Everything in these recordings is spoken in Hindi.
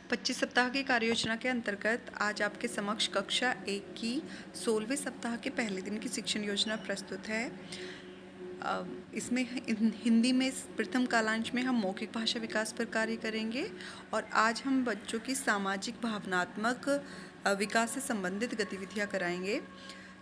25 सप्ताह की कार्य योजना के अंतर्गत आज आपके समक्ष कक्षा 1 की 16वें सप्ताह के पहले दिन की शिक्षण योजना प्रस्तुत है। इसमें हिंदी में प्रथम कालांश में हम मौखिक भाषा विकास पर कार्य करेंगे और आज हम बच्चों की सामाजिक भावनात्मक विकास से संबंधित गतिविधियां कराएंगे।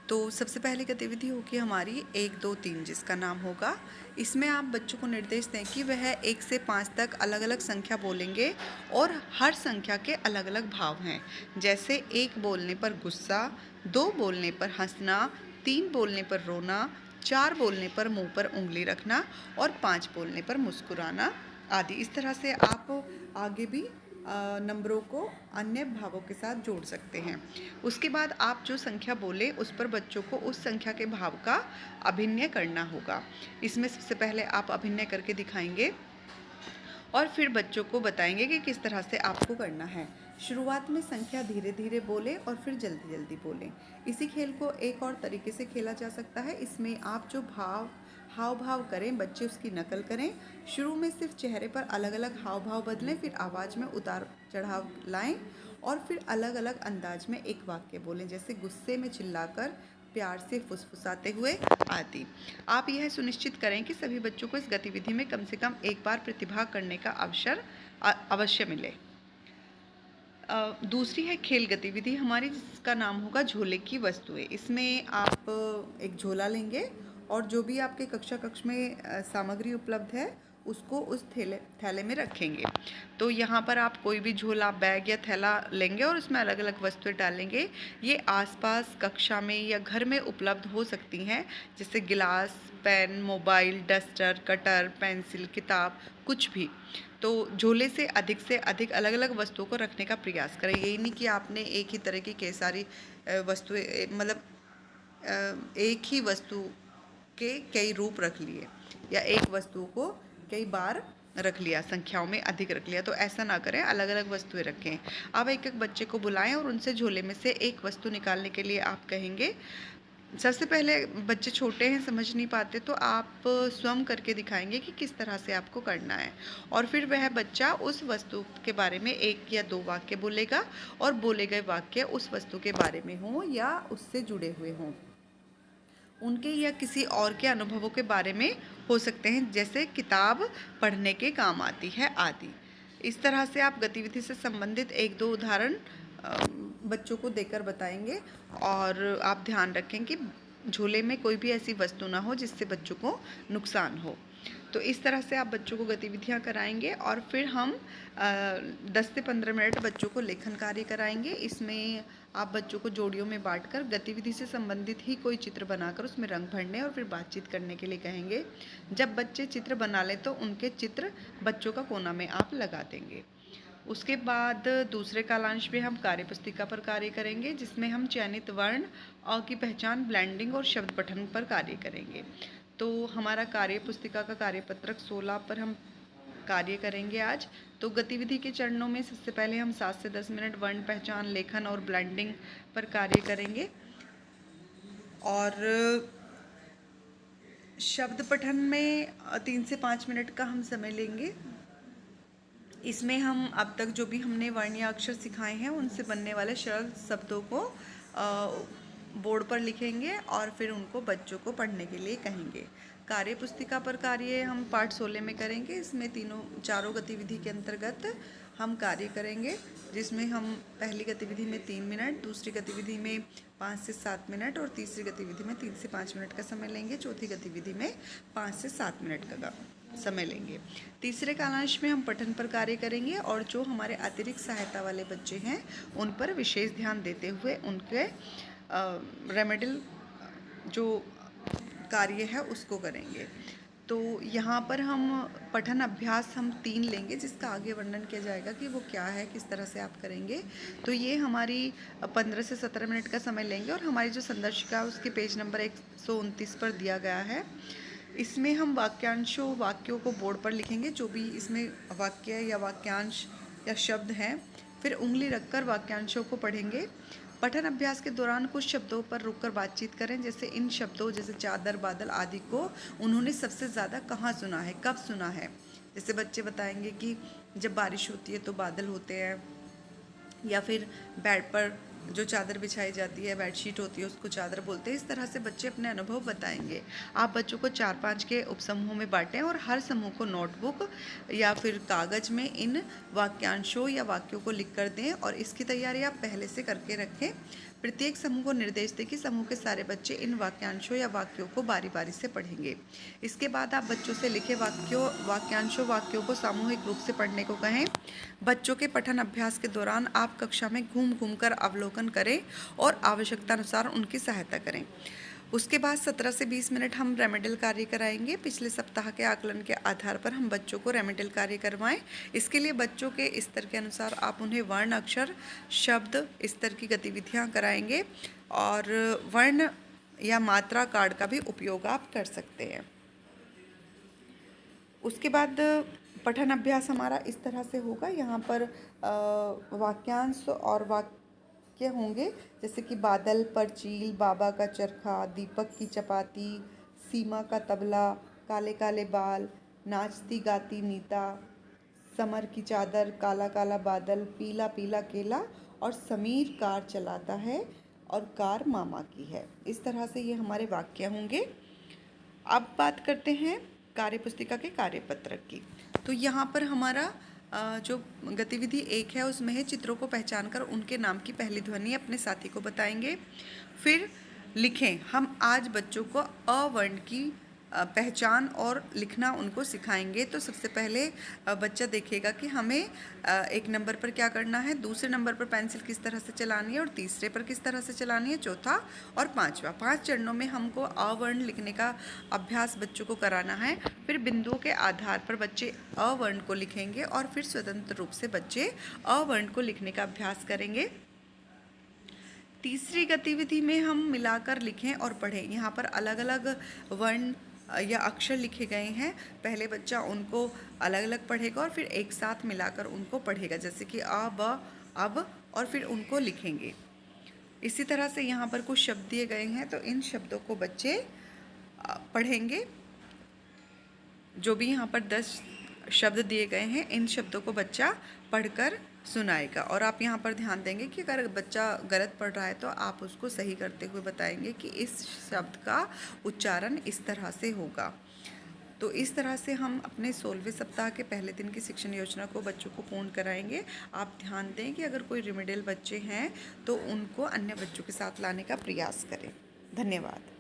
तो सबसे पहली गतिविधि होगी हमारी 1, 2, 3 जिसका नाम होगा। इसमें आप बच्चों को निर्देश दें कि वह 1 से 5 तक अलग अलग संख्या बोलेंगे और हर संख्या के अलग अलग भाव हैं। जैसे 1 बोलने पर गुस्सा, 2 बोलने पर हंसना, 3 बोलने पर रोना, 4 बोलने पर मुंह पर उंगली रखना और 5 बोलने पर मुस्कुराना आदि। इस तरह से आप आगे भी नंबरों को अन्य भावों के साथ जोड़ सकते हैं। उसके बाद आप जो संख्या बोले उस पर बच्चों को उस संख्या के भाव का अभिनय करना होगा। इसमें सबसे पहले आप अभिनय करके दिखाएंगे और फिर बच्चों को बताएंगे कि किस तरह से आपको करना है। शुरुआत में संख्या धीरे धीरे बोलें और फिर जल्दी जल्दी बोलें। इसी खेल को एक और तरीके से खेला जा सकता है। इसमें आप जो हाव भाव करें बच्चे उसकी नकल करें। शुरू में सिर्फ चेहरे पर अलग अलग हाव भाव बदलें, फिर आवाज़ में उतार चढ़ाव लाएं और फिर अलग अलग अंदाज में एक वाक्य बोलें, जैसे गुस्से में चिल्लाकर, प्यार से फुसफुसाते हुए आदि। आप यह सुनिश्चित करें कि सभी बच्चों को इस गतिविधि में कम से कम एक बार प्रतिभाग करने का अवसर अवश्य मिले। दूसरी है खेल गतिविधि हमारी, जिसका नाम होगा झोले की वस्तुएं। इसमें आप एक झोला लेंगे और जो भी आपके कक्ष में सामग्री उपलब्ध है उसको उस थैले में रखेंगे। तो यहाँ पर आप कोई भी झोला, बैग या थैला लेंगे और उसमें अलग अलग वस्तुएं डालेंगे। ये आसपास कक्षा में या घर में उपलब्ध हो सकती हैं, जैसे गिलास, pen, mobile, duster, cutter, pencil, किताब, कुछ भी। तो झोले से अधिक अलग अलग वस्तुओं को रखने का प्रयास करें। यही नहीं कि आपने एक ही तरह की कई सारी वस्तुएं, मतलब एक ही वस्तु के कई रूप रख लिए या एक वस्तु को कई बार रख लिया, संख्याओं में अधिक रख लिया। तो ऐसा ना करें, अलग अलग वस्तुएं रखें। अब एक एक बच्चे को बुलाएं और उनसे झोले में से एक वस्तु निकालने के लिए आप कहेंगे। सबसे पहले बच्चे छोटे हैं, समझ नहीं पाते, तो आप स्वयं करके दिखाएंगे कि किस तरह से आपको करना है और फिर वह बच्चा उस वस्तु के बारे में 1 या 2 वाक्य बोलेगा और बोले गए वाक्य उस वस्तु के बारे में हों या उससे जुड़े हुए हों, उनके या किसी और के अनुभवों के बारे में हो सकते हैं, जैसे किताब पढ़ने के काम आती है आदि। इस तरह से आप गतिविधि से संबंधित 1-2 उदाहरण बच्चों को देकर बताएंगे और आप ध्यान रखें कि झूले में कोई भी ऐसी वस्तु ना हो जिससे बच्चों को नुकसान हो। तो इस तरह से आप बच्चों को गतिविधियां कराएंगे और फिर हम 10 से 15 मिनट बच्चों को लेखन कार्य कराएंगे। इसमें आप बच्चों को जोड़ियों में बांटकर गतिविधि से संबंधित ही कोई चित्र बनाकर उसमें रंग भरने और फिर बातचीत करने के लिए कहेंगे। जब बच्चे चित्र बना लें तो उनके चित्र बच्चों का कोना में आप लगा देंगे। उसके बाद दूसरे कालांश में हम कार्यपुस्तिका पर कार्य करेंगे, जिसमें हम चयनित वर्ण, अ की पहचान, ब्लेंडिंग और शब्द पठन पर कार्य करेंगे। तो हमारा कार्यपुस्तिका का कार्यपत्रक 16 पर हम कार्य करेंगे आज। तो गतिविधि के चरणों में सबसे पहले हम 7 से 10 मिनट वर्ण पहचान, लेखन और ब्लेंडिंग पर कार्य करेंगे और शब्द पठन में 3 से 5 मिनट का हम समय लेंगे। इसमें हम अब तक जो भी हमने वर्ण या अक्षर सिखाए हैं उनसे बनने वाले सरल शब्दों को बोर्ड पर लिखेंगे और फिर उनको बच्चों को पढ़ने के लिए कहेंगे। कार्य पुस्तिका पर कार्य हम पाठ 16 में करेंगे। इसमें चारों गतिविधि के अंतर्गत हम कार्य करेंगे, जिसमें हम पहली गतिविधि में 3 मिनट, दूसरी गतिविधि में 5 से 7 मिनट और तीसरी गतिविधि में 3 से 5 मिनट का समय लेंगे। चौथी गतिविधि में 5 से 7 मिनट का समय लेंगे। तीसरे कालांश में हम पठन पर कार्य करेंगे और जो हमारे अतिरिक्त सहायता वाले बच्चे हैं उन पर विशेष ध्यान देते हुए उनके रेमेडियल जो कार्य है उसको करेंगे। तो यहाँ पर हम पठन अभ्यास हम 3 लेंगे, जिसका आगे वर्णन किया जाएगा कि वो क्या है, किस तरह से आप करेंगे। तो ये हमारी 15 से 17 मिनट का समय लेंगे और हमारी जो संदर्शिका है उसके पेज नंबर 129 पर दिया गया है। इसमें हम वाक्यों को बोर्ड पर लिखेंगे, जो भी इसमें वाक्य या वाक्यांश या शब्द हैं। फिर उंगली रखकर वाक्यांशों को पढ़ेंगे। पठन अभ्यास के दौरान कुछ शब्दों पर रुककर बातचीत करें, जैसे इन शब्दों जैसे चादर, बादल आदि को उन्होंने सबसे ज़्यादा कहाँ सुना है, कब सुना है। जैसे बच्चे बताएंगे कि जब बारिश होती है तो बादल होते हैं, या फिर बेड पर जो चादर बिछाई जाती है, बेडशीट होती है, उसको चादर बोलते हैं। इस तरह से बच्चे अपने अनुभव बताएंगे। आप बच्चों को 4-5 के उपसमूहों में बांटें और हर समूह को नोटबुक या फिर कागज़ में इन वाक्यांशों या वाक्यों को लिख कर दें और इसकी तैयारी आप पहले से करके रखें। प्रत्येक समूह को निर्देश दें कि समूह के सारे बच्चे इन वाक्यांशों या वाक्यों को बारी बारी से पढ़ेंगे। इसके बाद आप बच्चों से लिखे वाक्यों को सामूहिक रूप से पढ़ने को कहें। बच्चों के पठन अभ्यास के दौरान आप कक्षा में घूम घूम कर अवलोकन करें और आवश्यकता अनुसार उनकी सहायता करें। उसके बाद 17 से 20 मिनट हम रेमेडियल कार्य कराएंगे। पिछले सप्ताह के आकलन के आधार पर हम बच्चों को रेमेडियल कार्य करवाएं। इसके लिए बच्चों के स्तर के अनुसार आप उन्हें वर्ण, अक्षर, शब्द स्तर की गतिविधियां कराएंगे और वर्ण या मात्रा कार्ड का भी उपयोग आप कर सकते हैं। उसके बाद पठन अभ्यास हमारा इस तरह से होगा। यहाँ पर वाक्यांश और वाक्य होंगे, जैसे कि बादल पर चील, बाबा का चरखा, दीपक की चपाती, सीमा का तबला, काले काले बाल, नाचती गाती नीता, समर की चादर, काला काला बादल, पीला पीला केला और समीर कार चलाता है और कार मामा की है। इस तरह से ये हमारे वाक्य होंगे। अब बात करते हैं कार्यपुस्तिका के कार्यपत्रक की। तो यहाँ पर हमारा जो गतिविधि 1 है उसमें है चित्रों को पहचान कर उनके नाम की पहली ध्वनि अपने साथी को बताएंगे। फिर लिखें। हम आज बच्चों को अ वर्ण की पहचान और लिखना उनको सिखाएंगे। तो सबसे पहले बच्चा देखेगा कि हमें एक नंबर पर क्या करना है, दूसरे नंबर पर पेंसिल किस तरह से चलानी है और तीसरे पर किस तरह से चलानी है, चौथा और पांचवा। 5 चरणों में हमको अ वर्ण लिखने का अभ्यास बच्चों को कराना है। फिर बिंदुओं के आधार पर बच्चे अ वर्ण को लिखेंगे और फिर स्वतंत्र रूप से बच्चे अ वर्ण को लिखने का अभ्यास करेंगे। तीसरी गतिविधि में हम मिलाकर लिखें और पढ़ें। यहाँ पर अलग अलग वर्ण या अक्षर लिखे गए हैं। पहले बच्चा उनको अलग अलग पढ़ेगा और फिर एक साथ मिलाकर उनको पढ़ेगा, जैसे कि अ, ब, अब, और फिर उनको लिखेंगे। इसी तरह से यहाँ पर कुछ शब्द दिए गए हैं, तो इन शब्दों को बच्चे पढ़ेंगे। जो भी यहाँ पर 10 शब्द दिए गए हैं, इन शब्दों को बच्चा पढ़कर सुनाएगा। और आप यहाँ पर ध्यान देंगे कि अगर बच्चा गलत पढ़ रहा है तो आप उसको सही करते हुए बताएंगे कि इस शब्द का उच्चारण इस तरह से होगा। तो इस तरह से हम अपने 16वें सप्ताह के पहले दिन की शिक्षण योजना को बच्चों को पूर्ण कराएंगे। आप ध्यान दें कि अगर कोई रिमेडियल बच्चे हैं तो उनको अन्य बच्चों के साथ लाने का प्रयास करें। धन्यवाद।